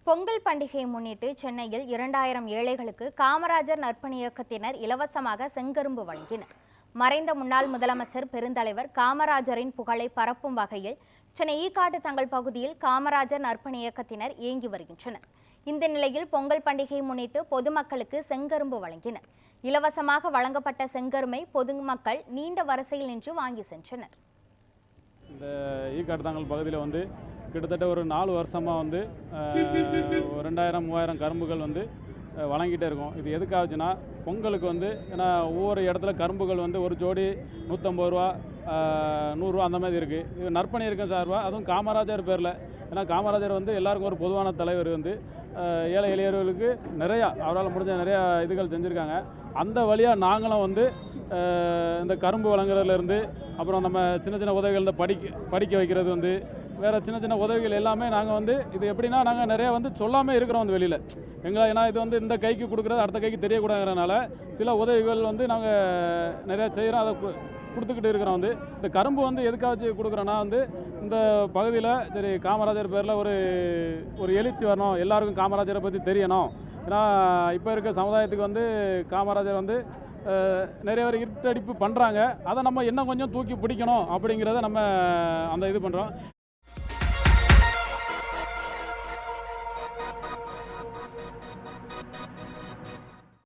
பொங்கல் பண்டிகையை முன்னிட்டு சென்னையில் 2000 ஏழைகளுக்கு காமராஜர் நற்பணி இயக்கத்தினர் இலவசமாக செங்கரும்பு வழங்கினர். மறைந்த முன்னாள் முதலமைச்சர் பெருந்தலைவர் காமராஜரின் புகழை பரப்பும் வகையில் சென்னை ஈக்காட்டு தங்கள் பகுதியில் காமராஜர் நற்பணி இயக்கத்தினர் இயங்கி வருகின்றனர். இந்த நிலையில் பொங்கல் பண்டிகையை முன்னிட்டு பொதுமக்களுக்கு செங்கரும்பு வழங்கினர். இலவசமாக வழங்கப்பட்ட செங்கரும்பை பொதுமக்கள் நீண்ட வரிசையில் நின்று வாங்கி சென்றனர். இந்த ஈக்காட்டு தங்கள் பகுதியில் கிட்டத்தட்ட ஒரு 4 வருஷமாக 2000-3000 கரும்புகள் வழங்கிட்டே இருக்கோம். இது எதுக்காச்சுன்னா பொங்கலுக்கு ஏன்னா ஒவ்வொரு இடத்துல கரும்புகள் ஒரு ஜோடி 150 ரூபா, 100 ரூபா அந்த மாதிரி இருக்குது. இது நற்பணி இருக்கும் சார்பாக, அதுவும் காமராஜர் பேரில். ஏன்னா காமராஜர் எல்லாருக்கும் ஒரு பொதுவான தலைவர். ஏழை எளியவர்களுக்கு நிறையா அவரால் முடிஞ்ச நிறையா இதுகள் செஞ்சுருக்காங்க. அந்த வழியாக நாங்களும் இந்த கரும்பு வழங்குறதுலேருந்து அப்புறம் நம்ம சின்ன சின்ன உதவிகள் படிக்க வைக்கிறது வேறு சின்ன சின்ன உதவிகள் எல்லாமே நாங்கள் இது எப்படின்னா நாங்கள் நிறையா சொல்லாமல் இருக்கிறோம் வெளியில். ஏன்னா இது இந்த கைக்கு கொடுக்குறது அடுத்த கைக்கு தெரியக்கூடாதுங்கிறனால சில உதவிகள் நாங்கள் நிறையா செய்கிறோம். அதை கொடுத்துக்கிட்டு இருக்கிறோம். இந்த கரும்பு எதுக்காக கொடுக்குறோன்னா இந்த பகுதியில் சரி காமராஜர் பேரில் ஒரு எழுச்சி வரணும், எல்லாருக்கும் காமராஜரை பற்றி தெரியணும். ஏன்னா இப்போ இருக்க சமுதாயத்துக்கு காமராஜர் நிறைய பேர் இருட்டடிப்பு பண்ணுறாங்க. அதை நம்ம இன்னும் கொஞ்சம் தூக்கி பிடிக்கணும் அப்படிங்கிறத நம்ம இது பண்ணுறோம்.